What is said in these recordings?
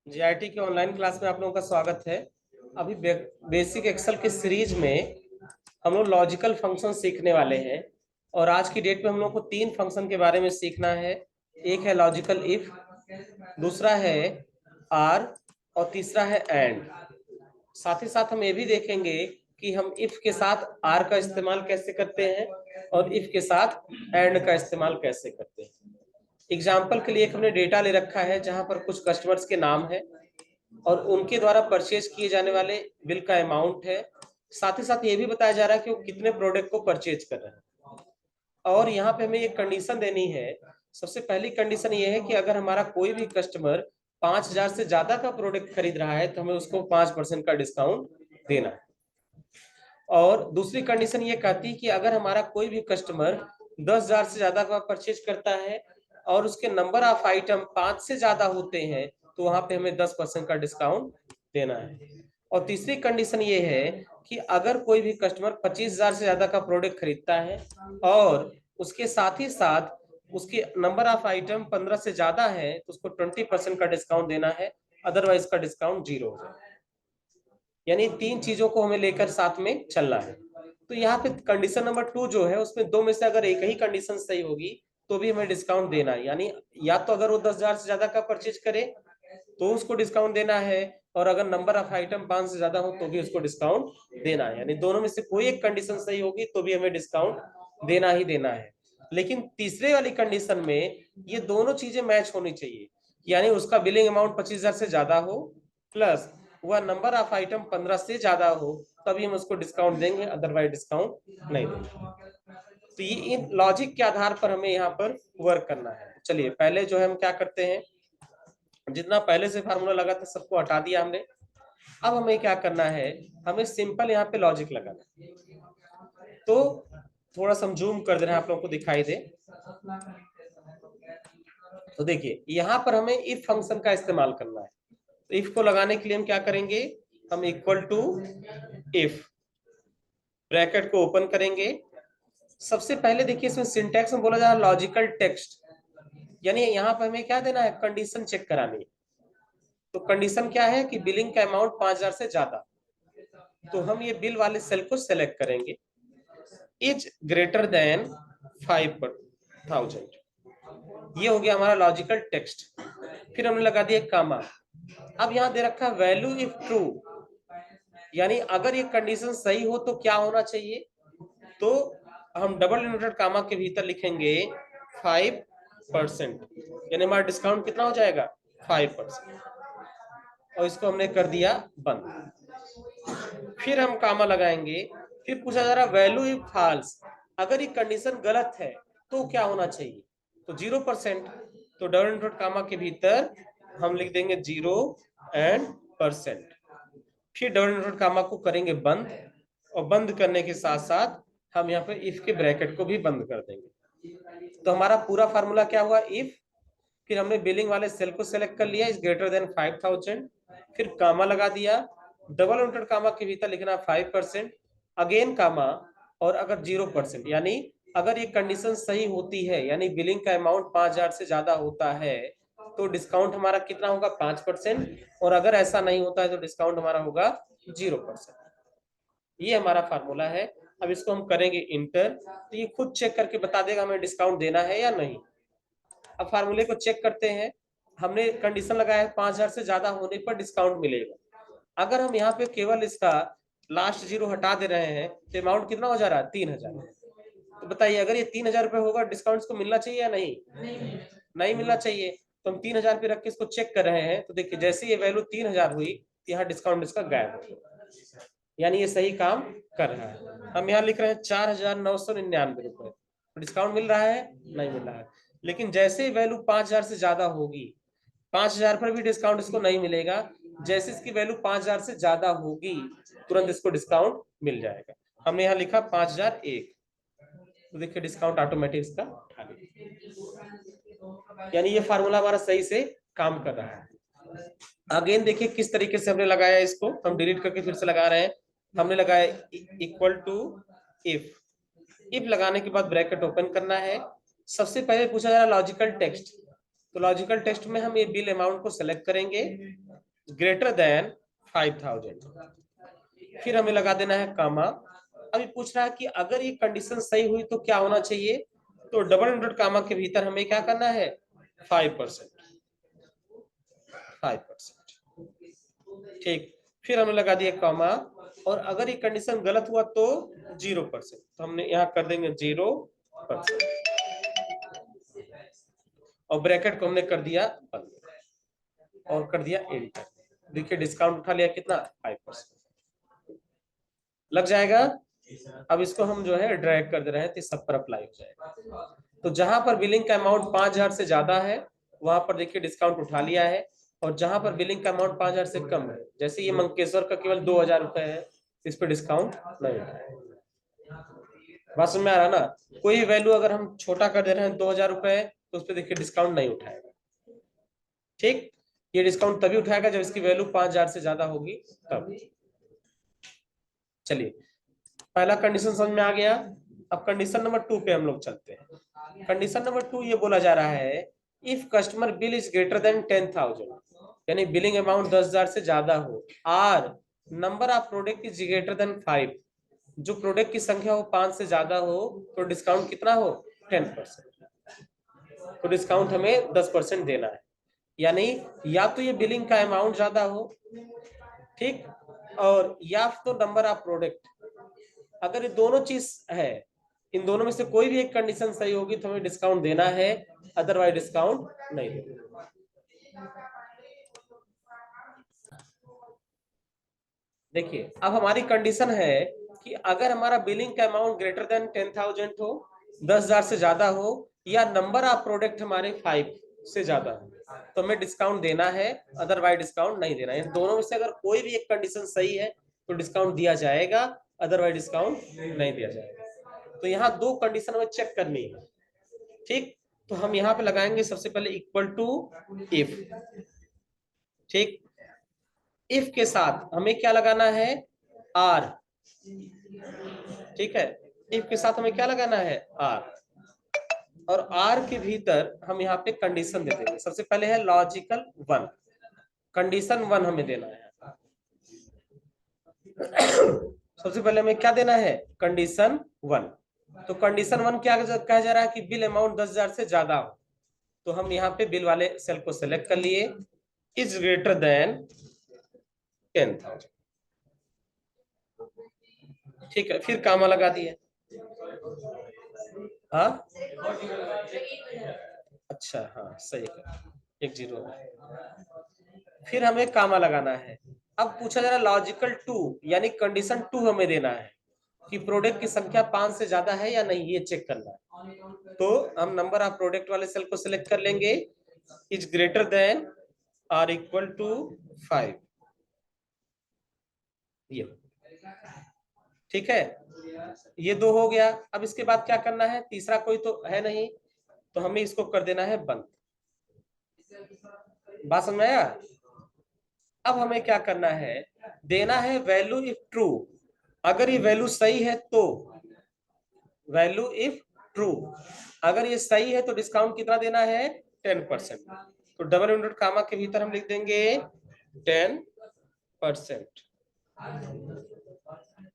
GIT के online class में आप लोगों का स्वागत है। अभी बेसिक एक्सेल के सीरीज में हम लोग लॉजिकल फंक्शन सीखने वाले हैं और आज की डेट में हम लोग को 3 फंक्शन के बारे में सीखना है। एक है लॉजिकल इफ, दूसरा है आर और तीसरा है एंड। साथ ही साथ हम ये भी देखेंगे कि हम इफ के साथ आर का इस्तेमाल कैसे करते हैं और इफ के साथ एंड का इस्तेमाल कैसे करते हैं। एग्जाम्पल के लिए एक हमने डेटा ले रखा है जहां पर कुछ कस्टमर्स के नाम है और उनके द्वारा परचेज किए जाने वाले बिल का अमाउंट है। साथ ही साथ ये भी बताया जा रहा है कि वो कितने प्रोडक्ट को परचेज कर रहे हैं और यहाँ पे हमें एक कंडीशन देनी है। सबसे पहली कंडीशन ये है कि अगर हमारा कोई भी कस्टमर 5,000 से ज्यादा का प्रोडक्ट खरीद रहा है तो हमें उसको 5% का डिस्काउंट देना है। और दूसरी कंडीशन ये कहती है कि अगर हमारा कोई भी कस्टमर 10,000 से ज्यादा का परचेज करता है और उसके नंबर ऑफ आइटम 5 से ज्यादा होते हैं तो वहां पे हमें 10% का डिस्काउंट देना है। और तीसरी कंडीशन ये है कि अगर कोई भी कस्टमर 25,000 से ज्यादा का प्रोडक्ट खरीदता है और उसके साथ ही साथ उसके नंबर ऑफ आइटम 15 से ज्यादा है तो उसको 20% का डिस्काउंट देना है, अदरवाइज का डिस्काउंट 0 हो जाए। यानी 3 चीजों को हमें लेकर साथ में चलना है। तो यहाँ पे कंडीशन नंबर 2 जो है उसमें 2 में से अगर एक ही कंडीशन सही होगी तो भी हमें डिस्काउंट देना है। यानी या तो अगर वो 10,000 से ज्यादा का परचेज करे तो उसको डिस्काउंट देना है और अगर नंबर ऑफ आइटम 5 से ज्यादा हो तो भी उसको डिस्काउंट देना है। यानी दोनों में से कोई एक कंडीशन सही होगी तो भी हमें डिस्काउंट देना ही देना है। लेकिन तीसरे वाली कंडीशन में ये दोनों चीजें मैच होनी चाहिए। यानी उसका बिलिंग अमाउंट 25,000 से ज्यादा हो प्लस वह नंबर ऑफ आइटम 15 से ज्यादा हो तभी हम उसको डिस्काउंट देंगे, अदरवाइज डिस्काउंट नहीं देंगे। तो ये इन लॉजिक के आधार पर हमें यहाँ पर वर्क करना है। चलिए पहले जो है हम क्या करते हैं, जितना पहले से फार्मूला लगा था सबको हटा दिया हमने। अब हमें क्या करना है, हमें सिंपल यहाँ पे लॉजिक लगाना है। तो थोड़ा सा हम जूम कर दे रहे हैं आप लोगों को दिखाई दे। तो देखिए यहाँ पर हमें इफ फंक्शन का इस्तेमाल करना है। तो इफ को लगाने के लिए हम क्या करेंगे, हम इक्वल टू इफ ब्रैकेट को ओपन करेंगे। सबसे पहले देखिए इसमें सिंटैक्स में बोला जा रहा है लॉजिकल टेक्स्ट, यानी यहाँ पर हमें क्या देना है, कंडीशन चेक करानी है। तो कंडीशन क्या है कि बिलिंग का अमाउंट 5,000 से ज्यादा। तो हम ये बिल वाले सेल को सेलेक्ट करेंगे, इज ग्रेटर देन 5,000। ये हो गया हमारा लॉजिकल टेक्स्ट। फिर हमने लगा दिया कामा। अब यहाँ दे रखा है वैल्यू इफ ट्रू, यानी अगर ये कंडीशन सही हो तो क्या होना चाहिए। तो हम डबल इन्वर्टेड कामा के भीतर लिखेंगे 5%, यानी हमारा डिस्काउंट कितना हो जाएगा 5%। और इसको हमने कर दिया बंद। फिर हम कामा लगाएंगे। फिर पूछा जा रहा वैल्यू इफ फॉल्स, अगर ये कंडीशन गलत है तो क्या होना चाहिए, तो 0%। तो डबल इन्वर्टेड कामा के भीतर हम लिख देंगे 0% फिर डबल इन्वर्टेड कामा को करेंगे बंद और बंद करने के साथ साथ हम यहाँ पे इफ के ब्रैकेट को भी बंद कर देंगे। तो हमारा पूरा फार्मूला क्या हुआ, इफ, फिर हमने बिलिंग वाले सेल को सेलेक्ट कर लिया, इज ग्रेटर देन 5,000, फिर कामा लगा दिया, डबल इन्वर्टेड कामा के भीतर लिखना 5%, अगेन कामा, और अगर 0%, यानी अगर ये कंडीशन सही होती है यानी बिलिंग का अमाउंट 5,000 से ज्यादा होता है तो डिस्काउंट हमारा कितना होगा 5%, और अगर ऐसा नहीं होता है तो डिस्काउंट हमारा होगा 0%। ये हमारा फार्मूला है। अब इसको हम करेंगे इंटर तो ये खुद चेक करके बता देगा हमें डिस्काउंट देना है या नहीं। अब फार्मूले को चेक करते हैं। हमने कंडीशन लगाया है 5,000 से ज्यादा होने पर डिस्काउंट मिलेगा। अगर हम यहाँ पे केवल इसका लास्ट 0 हटा दे रहे हैं तो अमाउंट कितना हो जा रहा है 3,000। तो बताइए अगर ये 3,000 रुपए होगा डिस्काउंट को मिलना चाहिए या नहीं, नहीं मिलना चाहिए। तो हम 3,000 पे रख के इसको चेक कर रहे हैं तो देखिए जैसे ये वैल्यू 3,000 हुई यहाँ डिस्काउंट इसका गायब हो गया, यानी ये सही काम कर रहा है। हम यहाँ लिख रहे हैं 4,999 रुपए, डिस्काउंट मिल रहा है, नहीं मिल रहा है। लेकिन जैसे वैल्यू 5,000 से ज्यादा होगी, 5,000 पर भी डिस्काउंट इसको नहीं मिलेगा। जैसे इसकी वैल्यू 5,000 से ज्यादा होगी तुरंत इसको डिस्काउंट मिल जाएगा। हमने यहाँ लिखा 5,001, तो देखिए डिस्काउंट ऑटोमेटिक इसका उठा लिया, यानी ये फार्मूला हमारा सही से काम कर रहा है। अगेन देखिए किस तरीके से हमने लगाया इसको, हम डिलीट करके फिर से लगा रहे हैं। हमने लगाया इक्वल टू इफ, इफ लगाने के बाद ब्रैकेट ओपन करना है। सबसे पहले पूछा जा रहा है लॉजिकल टेक्स्ट, तो लॉजिकल टेक्स्ट में हम ये बिल अमाउंट को सेलेक्ट करेंगे ग्रेटर देन 5000। फिर हमें लगा देना है कामा। अभी पूछ रहा है कि अगर ये कंडीशन सही हुई तो क्या होना चाहिए, तो डबल इंवर्टेड कामा के भीतर हमें क्या करना है 5%। 5%, ठीक। फिर हमने लगा दिया कॉमा, और अगर ये कंडीशन गलत हुआ तो 0%, तो हमने यहाँ कर देंगे 0%, और ब्रैकेट को हमने कर दिया बंद और कर दिया एंटर। देखिए डिस्काउंट उठा लिया कितना 5% लग जाएगा। अब इसको हम जो है ड्रैग कर दे रहे हैं तो सब पर अप्लाई हो जाएगा। तो जहां पर बिलिंग का अमाउंट 5000 से ज्यादा है वहां पर देखिए डिस्काउंट उठा लिया है, और जहां पर बिलिंग का अमाउंट 5000 से कम है, जैसे ये मंकेश्वर का केवल 2000 रुपए है, इस पर डिस्काउंट नहीं उठाएगा। बात समझ में आ रहा ना, कोई वैल्यू अगर हम छोटा कर दे रहे हैं 2000 रुपए तो उस पर देखिए डिस्काउंट नहीं उठाएगा, ठीक। ये डिस्काउंट तभी उठाएगा जब इसकी वैल्यू 5000 से ज्यादा होगी तब। चलिए पहला कंडीशन समझ में आ गया। अब कंडीशन नंबर 2 पे हम लोग चलते हैं। कंडीशन नंबर 2 ये बोला जा रहा है, if customer bill is greater than 10,000, यानी बिलिंग अमाउंट 10,000 से ज्यादा हो, or number of product is greater than 5, जो प्रोडक्ट की संख्या हो 5 से ज्यादा हो, तो डिस्काउंट कितना हो 10%। तो डिस्काउंट हमें 10% देना है, यानी या तो ये बिलिंग का अमाउंट ज्यादा हो, ठीक, और या तो नंबर ऑफ प्रोडक्ट। अगर ये दोनों चीज है, इन दोनों में से कोई भी एक कंडीशन सही होगी तो हमें डिस्काउंट देना है, अदरवाइज डिस्काउंट नहीं देना। देखिए अब हमारी कंडीशन है कि अगर हमारा बिलिंग का अमाउंट ग्रेटर देन 10,000 हो, 10,000 से ज्यादा हो, या नंबर ऑफ प्रोडक्ट हमारे 5 से ज्यादा हो, तो हमें डिस्काउंट देना है, अदरवाइज डिस्काउंट नहीं देना है। इन दोनों में से अगर कोई भी एक कंडीशन सही है तो डिस्काउंट दिया जाएगा, अदरवाइज डिस्काउंट नहीं दिया जाएगा। तो यहाँ दो कंडीशन हमें चेक करनी है, ठीक। तो हम यहाँ पे लगाएंगे सबसे पहले इक्वल टू इफ, ठीक। इफ के साथ हमें क्या लगाना है आर, ठीक है। इफ के साथ हमें क्या लगाना है आर, और आर के भीतर हम यहाँ पे कंडीशन दे देंगे। सबसे पहले है लॉजिकल 1, कंडीशन 1 हमें देना है। सबसे पहले हमें क्या देना है कंडीशन 1। तो कंडीशन 1 क्या कहा जा रहा है कि बिल अमाउंट 10,000 से ज्यादा हो, तो हम यहाँ पे बिल वाले सेल को सिलेक्ट कर लिए, इज ग्रेटर देन 10,000, ठीक है। फिर कामा लगा दिए, हाँ अच्छा हाँ सही है, 10 फिर हमें कामा लगाना है। अब पूछा जा रहा है लॉजिकल 2, यानी कंडीशन 2 हमें देना है कि प्रोडक्ट की संख्या 5 से ज्यादा है या नहीं, ये चेक करना है। तो हम नंबर ऑफ प्रोडक्ट वाले सेल को सिलेक्ट कर लेंगे, is greater than or equal to 5, ये ठीक है। ये 2 हो गया। अब इसके बाद क्या करना है, तीसरा कोई तो है नहीं, तो हमें इसको कर देना है बंद। बात समझ में आया। अब हमें क्या करना है, देना है वैल्यू इफ ट्रू, अगर ये वैल्यू सही है तो, वैल्यू इफ ट्रू, अगर ये सही है तो डिस्काउंट कितना देना है 10%। तो डबल इंवर्टेड कामा के भीतर हम लिख देंगे 10%,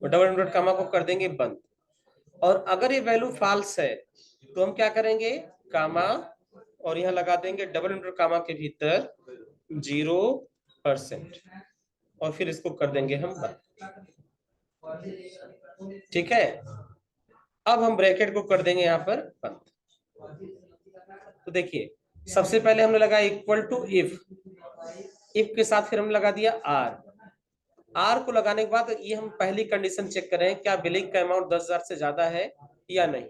डबल इंवर्टेड कामा को कर देंगे बंद। और अगर ये वैल्यू फॉल्स है तो हम क्या करेंगे कामा, और यहाँ लगा देंगे डबल इंवर्टेड कामा के भीतर 0%, और फिर इसको कर देंगे हम बंद, ठीक है। अब हम ब्रैकेट को कर देंगे यहाँ पर बंद। तो देखिए सबसे पहले हमने लगाया इक्वल टू इफ, इफ के साथ फिर हमने लगा दिया आर, आर को लगाने के बाद ये हम पहली कंडीशन चेक करें क्या बिलिंग का अमाउंट 10,000 से ज्यादा है या नहीं।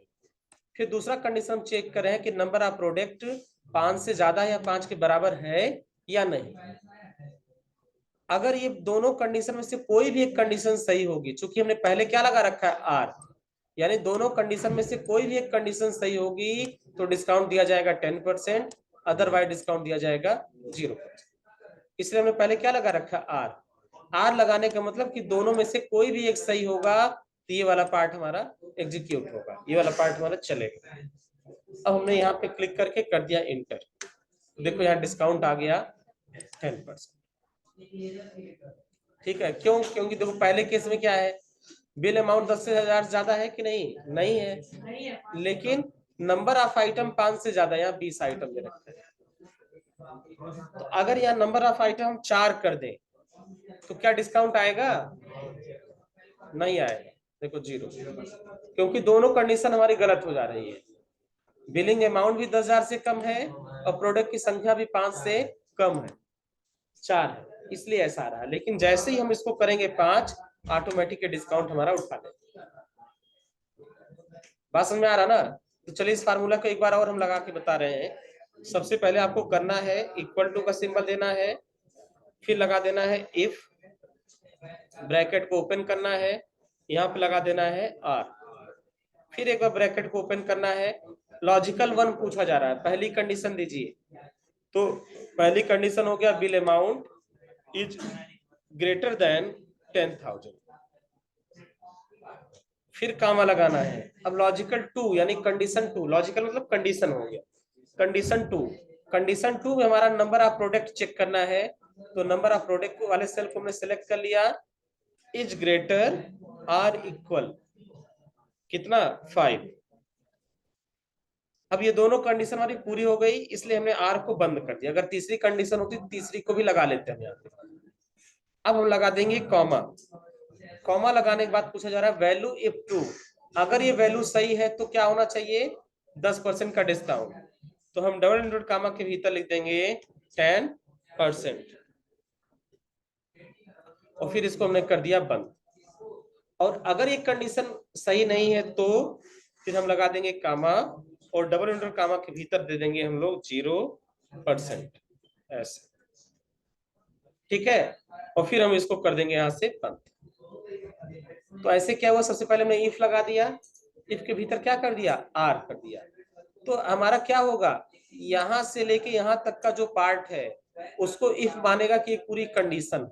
फिर दूसरा कंडीशन हम चेक करें कि नंबर ऑफ प्रोडक्ट 5 से ज्यादा या 5 के बराबर है या नहीं। अगर ये दोनों कंडीशन में से कोई भी एक कंडीशन सही होगी, चूंकि हमने पहले क्या लगा रखा है आर, यानी दोनों कंडीशन में से कोई भी एक कंडीशन सही होगी तो डिस्काउंट दिया जाएगा 10%, अदरवाइज डिस्काउंट दिया जाएगा 0%। इसलिए हमने पहले क्या लगा रखा आर, आर लगाने का मतलब कि दोनों में से कोई भी एक सही होगा तो ये वाला पार्ट हमारा एग्जीक्यूट होगा, ये वाला पार्ट हमारा चलेगा। अब हमने यहाँ पे क्लिक करके कर दिया इंटर, देखो यहाँ डिस्काउंट आ गया 10%। ठीक है, क्यों? क्योंकि देखो पहले केस में क्या है, बिल अमाउंट 10,000 से ज्यादा है कि नहीं? नहीं है, लेकिन नंबर ऑफ आइटम 5 से ज्यादा, यहाँ 20 आइटम दे रखे हैं। तो अगर यहाँ नंबर ऑफ आइटम हम 4 कर दें तो क्या डिस्काउंट आएगा? नहीं आएगा। देखो 0, क्योंकि दोनों कंडीशन हमारी गलत हो जा रही है। बिलिंग अमाउंट भी 10,000 से कम है और प्रोडक्ट की संख्या भी 5 से कम है, 4 है, इसलिए ऐसा आ रहा है। लेकिन जैसे ही हम इसको करेंगे 5, ऑटोमेटिक डिस्काउंट हमारा उठा लेगा। बात समझ में आ रहा ना? तो चलिए इस फार्मूला को एक बार और हम लगा के बता रहे हैं। सबसे पहले आपको करना है इक्वल टू का सिंबल देना है, फिर लगा देना है इफ, ब्रैकेट को ओपन करना है, यहाँ पे लगा देना है आर, फिर एक बार ब्रैकेट को ओपन करना है। लॉजिकल 1 पूछा जा रहा है, पहली कंडीशन दीजिए। तो पहली कंडीशन हो गया bill amount is greater than 10,000, फिर कामा लगाना है। अब लॉजिकल 2 यानी कंडीशन 2, लॉजिकल मतलब कंडीशन हो गया, कंडीशन 2, कंडीशन 2 में हमारा नंबर ऑफ प्रोडक्ट चेक करना है। तो नंबर ऑफ प्रोडक्ट वाले सेल को हमने सेलेक्ट कर लिया, इज ग्रेटर आर इक्वल कितना 5। अब ये दोनों कंडीशन हमारी पूरी हो गई, इसलिए हमने आर को बंद कर दिया। अगर तीसरी कंडीशन होती तो तीसरी को भी लगा लेते हम यहाँ पे। अब हम लगा देंगे कॉमा, कॉमा लगाने के बाद पूछा जा रहा है वैल्यू इफ ट्रू, अगर ये वैल्यू सही है तो क्या होना चाहिए? 10% का डिस्काउंट। तो हम डबल इंडोड कामा के भीतर लिख देंगे 10%, और फिर इसको हमने कर दिया बंद। और अगर ये कंडीशन सही नहीं है तो फिर हम लगा देंगे कामा, और डबल इंडोड कामा के भीतर दे देंगे हम लोग 0%, ऐसे। ठीक है, और फिर हम इसको कर देंगे यहां से बंद। तो ऐसे क्या हुआ, सबसे पहले हमने इफ लगा दिया, इफ के भीतर क्या कर दिया? आर कर दिया। तो हमारा क्या होगा, यहां से लेके यहां तक का जो पार्ट है उसको इफ मानेगा कि एक पूरी कंडीशन,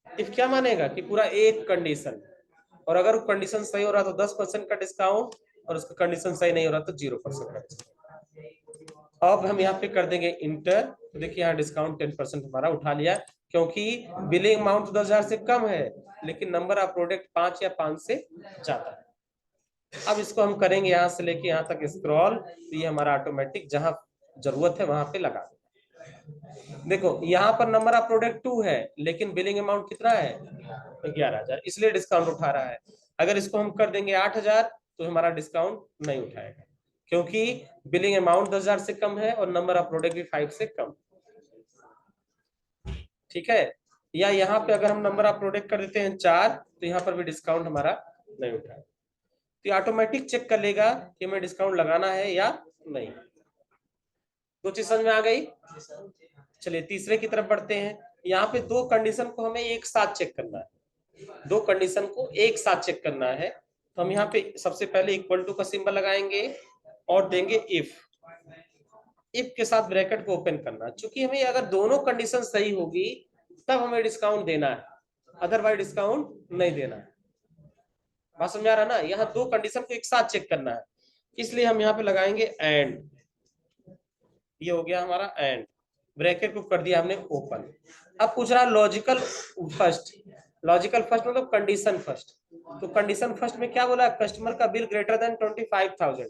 इफ क्या मानेगा कि पूरा एक कंडीशन, और अगर वो कंडीशन सही हो रहा तो 10% का डिस्काउंट, और उसका कंडीशन सही नहीं हो रहा तो 0% का डिस्काउंट। अब हम यहाँ पे कर देंगे इंटर, तो देखिए यहाँ डिस्काउंट 10% हमारा उठा लिया, क्योंकि बिलिंग अमाउंट 10,000 से कम है लेकिन नंबर ऑफ प्रोडक्ट 5 या 5 से ज्यादा है। अब इसको हम करेंगे यहाँ से लेके यहाँ तक स्क्रॉल, तो ये हमारा ऑटोमेटिक जहां जरूरत है वहां पे लगा। देखो यहाँ पर नंबर ऑफ प्रोडक्ट 2 है लेकिन बिलिंग अमाउंट कितना है? 11,000, इसलिए डिस्काउंट उठा रहा है। अगर इसको हम कर देंगे 8,000 तो हमारा डिस्काउंट नहीं उठाएगा, क्योंकि बिलिंग अमाउंट 10,000 से कम है और नंबर ऑफ प्रोडक्ट भी 5 से कम। ठीक है, या यहाँ पे अगर हम नंबर ऑफ प्रोडक्ट कर देते हैं 4 तो यहाँ पर भी डिस्काउंट हमारा नहीं उठाएगा। तो ऑटोमेटिक चेक कर लेगा कि हमें डिस्काउंट लगाना है या नहीं। दो चीज समझ में आ गई। चलिए तीसरे की तरफ बढ़ते हैं। यहाँ पे दो कंडीशन को हमें एक साथ चेक करना है, दो कंडीशन को एक साथ चेक करना है। तो हम यहाँ पे सबसे पहले इक्वल टू का सिंबल लगाएंगे और देंगे इफ, इफ के साथ ब्रैकेट को ओपन करना। चूंकि हमें अगर दोनों कंडीशन सही होगी तब हमें डिस्काउंट देना है, अदरवाइज डिस्काउंट नहीं देना है। बात समझ आ रहा ना? यहाँ दो कंडीशन को एक साथ चेक करना है, इसलिए हम यहाँ पे लगाएंगे एंड। ये हो गया हमारा एंड, ब्रैकेट को कर दिया हमने ओपन। अब पूछ रहा लॉजिकल फर्स्ट, लॉजिकल फर्स्ट मतलब कंडीशन फर्स्ट। तो कंडीशन फर्स्ट में क्या बोला? कस्टमर का बिल ग्रेटर देन 25,000।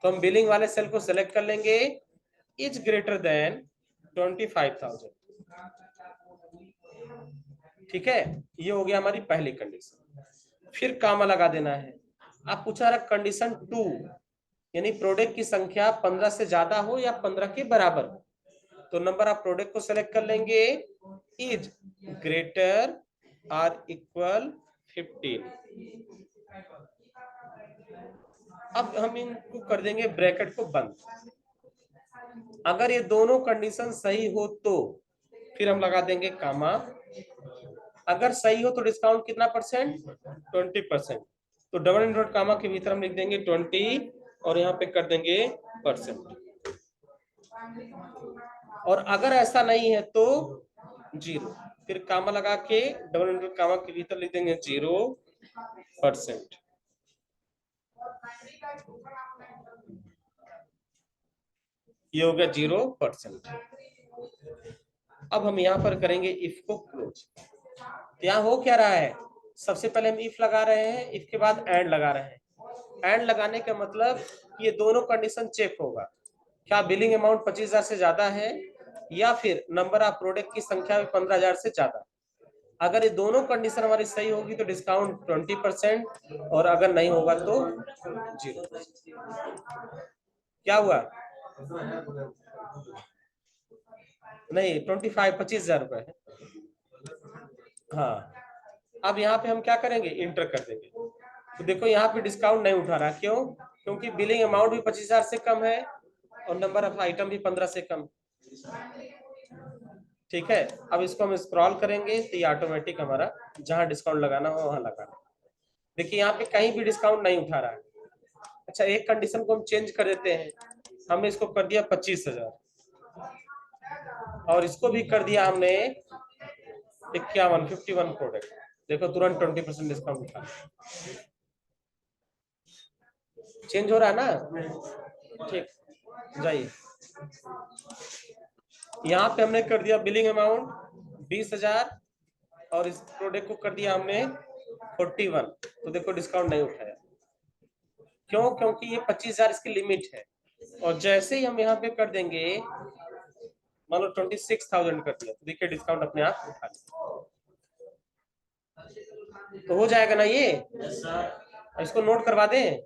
तो हम बिलिंग वाले सेल को सिलेक्ट कर लेंगे, इज ग्रेटर देन 25,000। ठीक है, ये हो गया हमारी पहली कंडीशन। फिर कामा लगा देना है। आप पूछा रहा कंडीशन 2 यानी प्रोडक्ट की संख्या 15 से ज्यादा हो या 15 के बराबर हो। तो नंबर ऑफ प्रोडक्ट को सेलेक्ट कर लेंगे, इज ग्रेटर आर इक्वल 15। अब हम इनको कर देंगे ब्रैकेट को बंद। अगर ये दोनों कंडीशन सही हो तो फिर हम लगा देंगे कामा, अगर सही हो तो डिस्काउंट कितना परसेंट? 20%। तो डबल इंडोड कामा के भीतर हम लिख देंगे 20 और यहाँ पे कर देंगे परसेंट। और अगर ऐसा नहीं है तो 0, फिर कामा लगा के डबल इंडोड कामा के भीतर लिख देंगे 0%। ये हो गया 0%। अब हम यहाँ पर करेंगे इफ को क्लोज। तो यहाँ हो क्या रहा है, सबसे पहले हम इफ लगा रहे हैं, इफ के बाद एंड लगा रहे हैं। एंड लगाने का मतलब ये दोनों कंडीशन चेक होगा, क्या बिलिंग अमाउंट 25,000 से ज्यादा है या फिर नंबर ऑफ प्रोडक्ट की संख्या भी 15,000 से ज्यादा। अगर ये दोनों कंडीशन हमारी सही होगी तो डिस्काउंट 20%, और अगर नहीं होगा तो 0%। क्या हुआ, नहीं 25,000 रुपए है। हाँ, अब यहाँ पे हम क्या करेंगे, इंटर कर देंगे। तो देखो यहाँ पे डिस्काउंट नहीं उठा रहा, क्यों, क्योंकि बिलिंग अमाउंट भी 25,000 से कम है और नंबर ऑफ आइटम भी 15 से कम। ठीक है, अब इसको हम स्क्रॉल करेंगे तो ये ऑटोमेटिक हमारा जहां डिस्काउंट लगाना हो वहां लगाना। देखिए यहाँ पे कहीं भी डिस्काउंट नहीं उठा रहा है। अच्छा, एक कंडीशन को हम चेंज कर देते हैं, हमने इसको कर दिया 25,000 और इसको भी कर दिया हमने 51 प्रोडक्ट। देखो तुरंत 20% डिस्काउंट उठा, चेंज हो रहा है ना। ठीक, जाइए, यहाँ पे हमने कर दिया बिलिंग अमाउंट 20,000 और इस प्रोडक्ट को कर दिया हमने 41। तो देखो डिस्काउंट नहीं उठाया, क्यों, क्योंकि ये 25,000 इसकी लिमिट है। और जैसे ही हम यहाँ पे कर देंगे, मान लो 26,000 कर दिया, तो देखिए डिस्काउंट अपने आप उठा लिया। तो हो जाएगा ना ये, इसको नोट करवा दें।